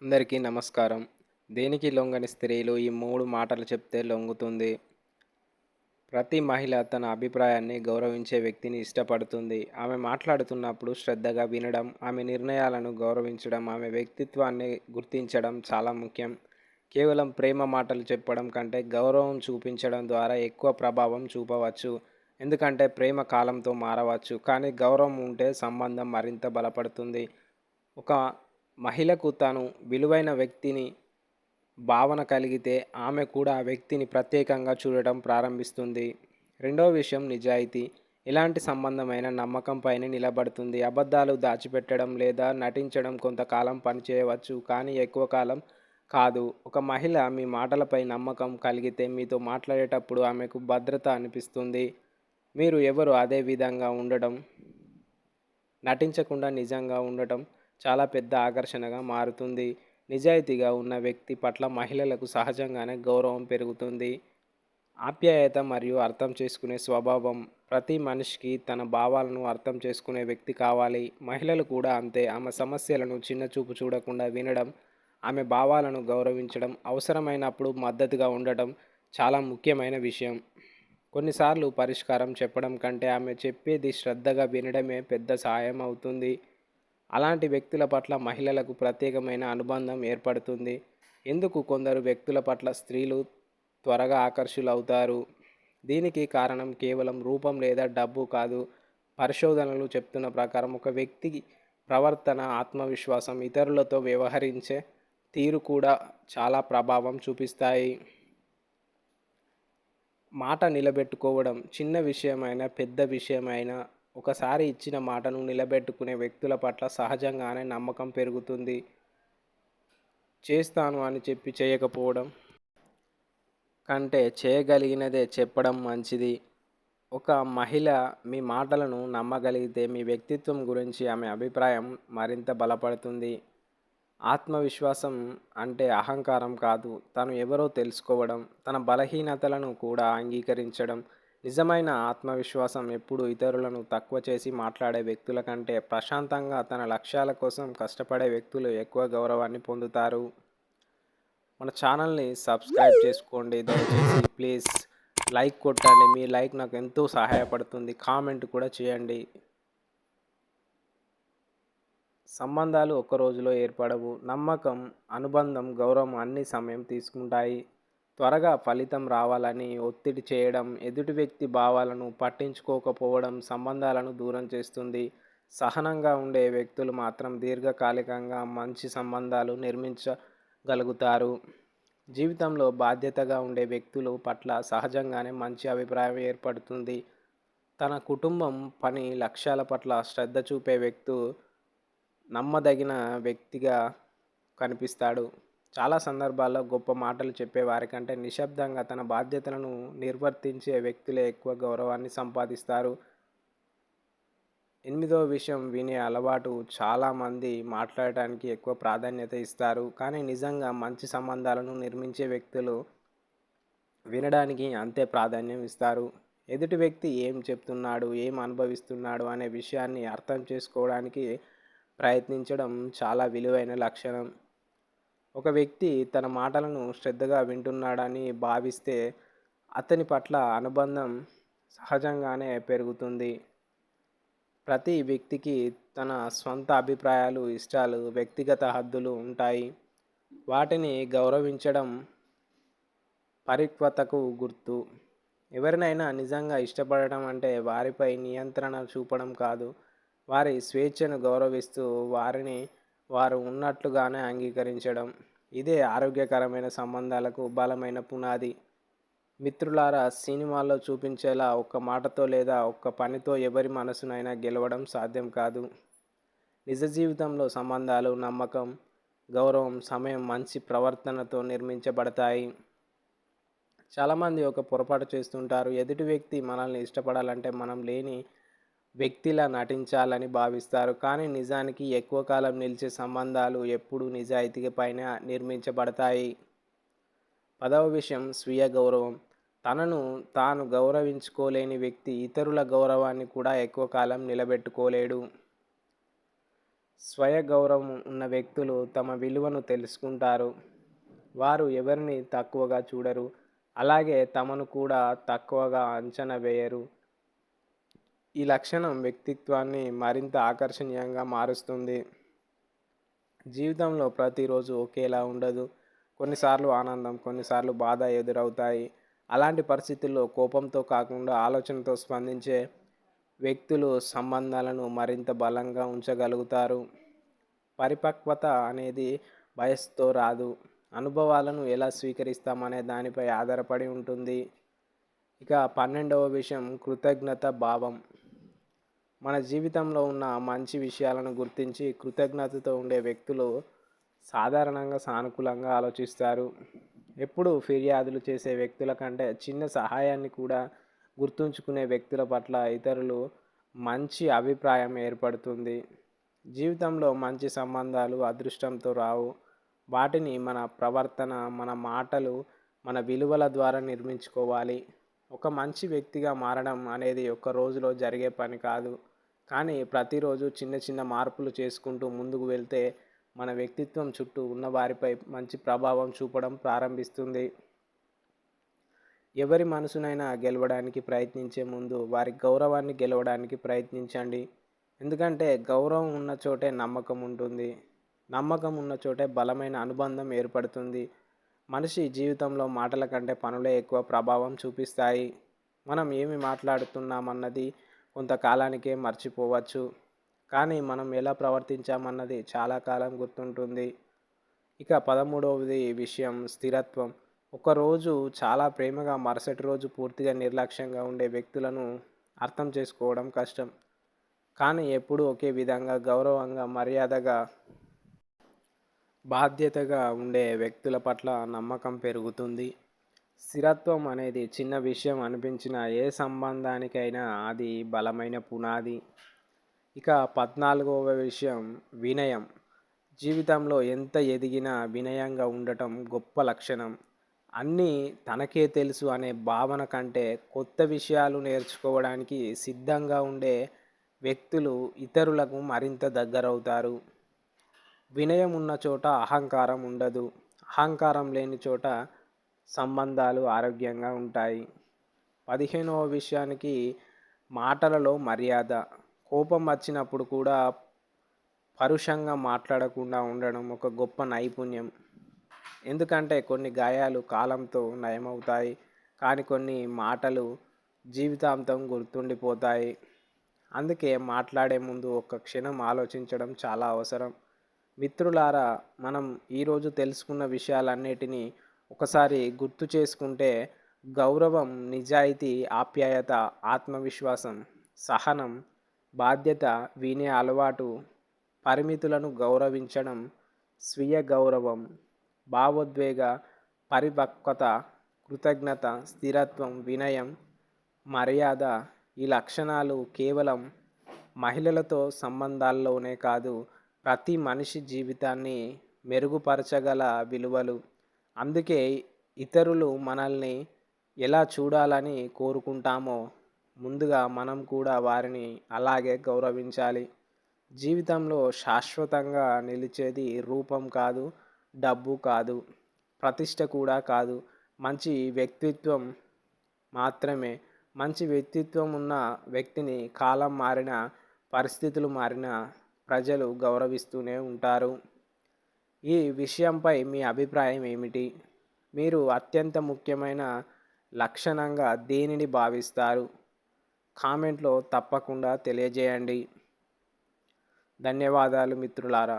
అందరికీ నమస్కారం. దేనికి లొంగని స్త్రీలు ఈ 3 మాటలు చెప్తే లొంగుతుంది. ప్రతి మహిళ తన అభిప్రాయాన్ని గౌరవించే వ్యక్తిని ఇష్టపడుతుంది. ఆమె మాట్లాడుతున్నప్పుడు శ్రద్ధగా వినడం, ఆమె నిర్ణయాలను గౌరవించడం, ఆమె వ్యక్తిత్వాన్ని గుర్తించడం చాలా ముఖ్యం. కేవలం ప్రేమ మాటలు చెప్పడం కంటే గౌరవం చూపించడం ద్వారా ఎక్కువ ప్రభావం చూపవచ్చు. ఎందుకంటే ప్రేమ కాలంతో మారవచ్చు, కానీ గౌరవం ఉంటే సంబంధం మరింత బలపడుతుంది. ఒక మహిళకు తాను విలువైన వ్యక్తిని భావన కలిగితే ఆమె కూడా ఆ వ్యక్తిని ప్రత్యేకంగా చూడటం ప్రారంభిస్తుంది. రెండవ విషయం నిజాయితీ. ఎలాంటి సంబంధమైన నమ్మకం పైనే నిలబడుతుంది. అబద్ధాలు దాచిపెట్టడం లేదా నటించడం కొంతకాలం పనిచేయవచ్చు, కానీ ఎక్కువ కాలం కాదు. ఒక మహిళ మీ మాటలపై నమ్మకం కలిగితే మీతో మాట్లాడేటప్పుడు ఆమెకు భద్రత అనిపిస్తుంది. మీరు ఎవరు అదే విధంగా ఉండడం, నటించకుండా నిజంగా ఉండటం చాలా పెద్ద ఆకర్షణగా మారుతుంది. నిజాయితీగా ఉన్న వ్యక్తి పట్ల మహిళలకు సహజంగానే గౌరవం పెరుగుతుంది. ఆప్యాయత మరియు అర్థం చేసుకునే స్వభావం. ప్రతి మనిషికి తన భావాలను అర్థం చేసుకునే వ్యక్తి కావాలి. మహిళలు కూడా అంతే. ఆమె సమస్యలను చిన్నచూపు చూడకుండా వినడం, ఆమె భావాలను గౌరవించడం, అవసరమైనప్పుడు మద్దతుగా ఉండటం చాలా ముఖ్యమైన విషయం. కొన్నిసార్లు పరిష్కారం చెప్పడం కంటే ఆమె చెప్పేది శ్రద్ధగా వినడమే పెద్ద సహాయం అవుతుంది. అలాంటి వ్యక్తుల పట్ల మహిళలకు ప్రత్యేకమైన అనుబంధం ఏర్పడుతుంది. ఎందుకు కొందరు వ్యక్తుల పట్ల స్త్రీలు త్వరగా ఆకర్షులవుతారు? దీనికి కారణం కేవలం రూపం లేదా డబ్బు కాదు. పరిశోధనలు చెప్తున్న ప్రకారం ఒక వ్యక్తి ప్రవర్తన, ఆత్మవిశ్వాసం, ఇతరులతో వ్యవహరించే తీరు కూడా చాలా ప్రభావం చూపిస్తాయి. మాట నిలబెట్టుకోవడం. చిన్న విషయమైనా, పెద్ద విషయమైనా ఒకసారి ఇచ్చిన మాటను నిలబెట్టుకునే వ్యక్తుల పట్ల సహజంగానే నమ్మకం పెరుగుతుంది. చేస్తాను అని చెప్పి చేయకపోవడం కంటే చేయగలిగినదే చెప్పడం మంచిది. ఒక మహిళ మీ మాటలను నమ్మగలిగితే మీ వ్యక్తిత్వం గురించి ఆమె అభిప్రాయం మరింత బలపడుతుంది. ఆత్మవిశ్వాసం అంటే అహంకారం కాదు, తను ఎవరో తెలుసుకోవడం, తన బలహీనతలను కూడా అంగీకరించడం. నిజమైన ఆత్మవిశ్వాసం ఎప్పుడు ఇతరులను తక్కువ చేసి మాట్లాడే వ్యక్తుల కంటే ప్రశాంతంగా తన లక్ష్యాల కోసం కష్టపడే వ్యక్తులు ఎక్కువ గౌరవాన్ని పొందుతారు. మన ఛానల్ని సబ్స్క్రైబ్ చేసుకోండి దయచేసి ప్లీజ్. లైక్ కొట్టండి. మీ లైక్ నాకు ఎంతో సహాయపడుతుంది. కామెంట్ కూడా చేయండి. సంబంధాలు ఒక్క రోజులో ఏర్పడవు. నమ్మకం, అనుబంధం, గౌరవం అన్ని సమయం తీసుకుంటాయి. త్వరగా ఫలితం రావాలని ఒత్తిడి చేయడం, ఎదుటి వ్యక్తి భావాలను పట్టించుకోకపోవడం సంబంధాలను దూరం చేస్తుంది. సహనంగా ఉండే వ్యక్తులు మాత్రం దీర్ఘకాలికంగా మంచి సంబంధాలు నిర్మించగలుగుతారు. జీవితంలో బాధ్యతగా ఉండే వ్యక్తులు పట్ల సహజంగానే మంచి అభిప్రాయం ఏర్పడుతుంది. తన కుటుంబం, పని, లక్ష్యాల పట్ల శ్రద్ధ చూపే వ్యక్తు నమ్మదగిన వ్యక్తిగా కనిపిస్తాడు. చాలా సందర్భాల్లో గొప్ప మాటలు చెప్పేవారి కంటే నిశ్శబ్దంగా తన బాధ్యతలను నిర్వర్తించే వ్యక్తులే ఎక్కువ గౌరవాన్ని సంపాదిస్తారు. ఎనిమిదవ విషయం వినే అలవాటు. చాలామంది మాట్లాడటానికి ఎక్కువ ప్రాధాన్యత ఇస్తారు, కానీ నిజంగా మంచి సంబంధాలను నిర్మించే వ్యక్తులు వినడానికి అంతే ప్రాధాన్యం ఇస్తారు. ఎదుటి వ్యక్తి ఏం చెప్తున్నాడు, ఏం అనుభవిస్తున్నాడు అనే విషయాన్ని అర్థం చేసుకోవడానికి ప్రయత్నించడం చాలా విలువైన లక్షణం. ఒక వ్యక్తి తన మాటలను శ్రద్ధగా వింటున్నాడని భావిస్తే అతని పట్ల అనుబంధం సహజంగానే పెరుగుతుంది. ప్రతి వ్యక్తికి తన స్వంత అభిప్రాయాలు, ఇష్టాలు, వ్యక్తిగత హద్దులు ఉంటాయి. వాటిని గౌరవించడం పరిపక్వతకు గుర్తు. ఎవరినైనా నిజంగా ఇష్టపడటం అంటే వారిపై నియంత్రణ చూపడం కాదు, వారి స్వేచ్ఛను గౌరవిస్తూ వారిని వారు ఉన్నట్లుగానే అంగీకరించడం. ఇదే ఆరోగ్యకరమైన సంబంధాలకు బలమైన పునాది. మిత్రులారా, సినిమాల్లో చూపించేలా ఒక్క మాటతో లేదా ఒక్క పనితో ఎవరి మనసునైనా గెలవడం సాధ్యం కాదు. నిజ జీవితంలో సంబంధాలు నమ్మకం, గౌరవం, సమయం, మంచి ప్రవర్తనతో నిర్మించబడతాయి. చాలామంది ఒక పొరపాటు చేస్తుంటారు. ఎదుటి వ్యక్తి మనల్ని ఇష్టపడాలంటే మనం లేని వ్యక్తిలా నటించాలని భావిస్తారు, కానీ నిజానికి ఎక్కువ కాలం నిలిచే సంబంధాలు ఎప్పుడూ నిజాయితీ పైన నిర్మించబడతాయి. పదవ విషయం స్వీయ గౌరవం. తనను తాను గౌరవించుకోలేని వ్యక్తి ఇతరుల గౌరవాన్ని కూడా ఎక్కువ కాలం నిలబెట్టుకోలేడు. స్వయ గౌరవం ఉన్న వ్యక్తులు తమ విలువను తెలుసుకుంటారు. వారు ఎవరిని తక్కువగా చూడరు. అలాగే తమను కూడా తక్కువగా అంచనా వేయరు. ఈ లక్షణం వ్యక్తిత్వాన్ని మరింత ఆకర్షణీయంగా మారుస్తుంది. జీవితంలో ప్రతిరోజు ఒకేలా ఉండదు. కొన్నిసార్లు ఆనందం, కొన్నిసార్లు బాధ ఎదురవుతాయి. అలాంటి పరిస్థితుల్లో కోపంతో కాకుండా ఆలోచనతో స్పందించే వ్యక్తులు సంబంధాలను మరింత బలంగా ఉంచగలుగుతారు. పరిపక్వత అనేది వయస్సుతో రాదు. అనుభవాలను ఎలా స్వీకరిస్తామనే దానిపై ఆధారపడి ఉంటుంది. ఇక 12వ విషయం కృతజ్ఞత భావం. మన జీవితంలో ఉన్న మంచి విషయాలను గుర్తించి కృతజ్ఞతతో ఉండే వ్యక్తులు సాధారణంగా సానుకూలంగా ఆలోచిస్తారు. ఎప్పుడు ఫిర్యాదులు చేసే వ్యక్తుల కంటే చిన్న సహాయాన్ని కూడా గుర్తుంచుకునే వ్యక్తుల పట్ల ఇతరులు మంచి అభిప్రాయం ఏర్పడుతుంది. జీవితంలో మంచి సంబంధాలు అదృష్టంతో రావు. వాటిని మన ప్రవర్తన, మన మాటలు, మన విలువల ద్వారా నిర్మించుకోవాలి. ఒక మంచి వ్యక్తిగా మారడం అనేది ఒక్క రోజులో జరిగే పని కాదు. కానీ ప్రతిరోజు చిన్న చిన్న మార్పులు చేసుకుంటూ ముందుకు వెళ్తే మన వ్యక్తిత్వం చుట్టూ ఉన్న వారిపై మంచి ప్రభావం చూపడం ప్రారంభిస్తుంది. ఎవరి మనసునైనా గెలవడానికి ప్రయత్నించే ముందు వారి గౌరవాన్ని గెలవడానికి ప్రయత్నించండి. ఎందుకంటే గౌరవం ఉన్న చోటే నమ్మకం ఉంటుంది. నమ్మకం ఉన్న చోటే బలమైన అనుబంధం ఏర్పడుతుంది. మనిషి జీవితంలో మాటల కంటే పనులే ఎక్కువ ప్రభావం చూపిస్తాయి. మనం ఏమి మాట్లాడుతున్నామన్నది కొంతకాలానికే మర్చిపోవచ్చు. కానీ మనం ఎలా ప్రవర్తించామన్నది చాలా కాలం గుర్తుంటుంది. ఇక 13వది విషయం స్థిరత్వం. ఒకరోజు చాలా ప్రేమగా మరుసటి రోజు పూర్తిగా నిర్లక్ష్యంగా ఉండే వ్యక్తులను అర్థం చేసుకోవడం కష్టం. కానీ ఎప్పుడూ ఒకే విధంగా గౌరవంగా, మర్యాదగా, బాధ్యతగా ఉండే వ్యక్తుల పట్ల నమ్మకం పెరుగుతుంది. స్థిరత్వం అనేది చిన్న విషయం అనిపించిన ఏ సంబంధానికైనా అది బలమైన పునాది. ఇక 14వ విషయం వినయం. జీవితంలో ఎంత ఎదిగినా వినయంగా ఉండటం గొప్ప లక్షణం. అన్నీ తనకే తెలుసు అనే భావన కంటే కొత్త విషయాలు నేర్చుకోవడానికి సిద్ధంగా ఉండే వ్యక్తులు ఇతరులకు మరింత దగ్గరవుతారు. వినయం ఉన్న చోట అహంకారం ఉండదు. అహంకారం లేని చోట సంబంధాలు ఆరోగ్యంగా ఉంటాయి. 15వ విషయానికి మాటలలో మర్యాద. కోపం వచ్చినప్పుడు కూడా పరుషంగా మాట్లాడకుండా ఉండడం ఒక గొప్ప నైపుణ్యం. ఎందుకంటే కొన్ని గాయాలు కాలంతో నయమవుతాయి. కానీ కొన్ని మాటలు జీవితాంతం గుర్తుండిపోతాయి. అందుకే మాట్లాడే ముందు ఒక్క క్షణం ఆలోచించడం చాలా అవసరం. మిత్రులారా, మనం ఈరోజు తెలుసుకున్న విషయాలన్నిటినీ ఒకసారి గుర్తు చేసుకుంటే గౌరవం, నిజాయితీ, ఆప్యాయత, ఆత్మవిశ్వాసం, సహనం, బాధ్యత, వినే అలవాటు, పరిమితులను గౌరవించడం, స్వీయ గౌరవం, భావోద్వేగ పరిపక్వత, కృతజ్ఞత, స్థిరత్వం, వినయం, మర్యాద ఈ లక్షణాలు కేవలం మహిళలతో సంబంధాల్లోనే కాదు, ప్రతి మనిషి జీవితాన్ని మెరుగుపరచగల విలువలు. అందుకే ఇతరులు మనల్ని ఎలా చూడాలని కోరుకుంటామో ముందుగా మనం కూడా వారిని అలాగే గౌరవించాలి. జీవితంలో శాశ్వతంగా నిలిచేది రూపం కాదు, డబ్బు కాదు, ప్రతిష్ట కూడా కాదు, మంచి వ్యక్తిత్వం మాత్రమే. మంచి వ్యక్తిత్వం ఉన్న వ్యక్తిని కాలం మారినా, పరిస్థితులు మారినా ప్రజలు గౌరవిస్తూనే ఉంటారు. ఈ విషయంపై మీ అభిప్రాయం ఏమిటి? మీరు అత్యంత ముఖ్యమైన లక్షణంగా దేనిని భావిస్తారు? కామెంట్లో తప్పకుండా తెలియజేయండి. ధన్యవాదాలు మిత్రులారా.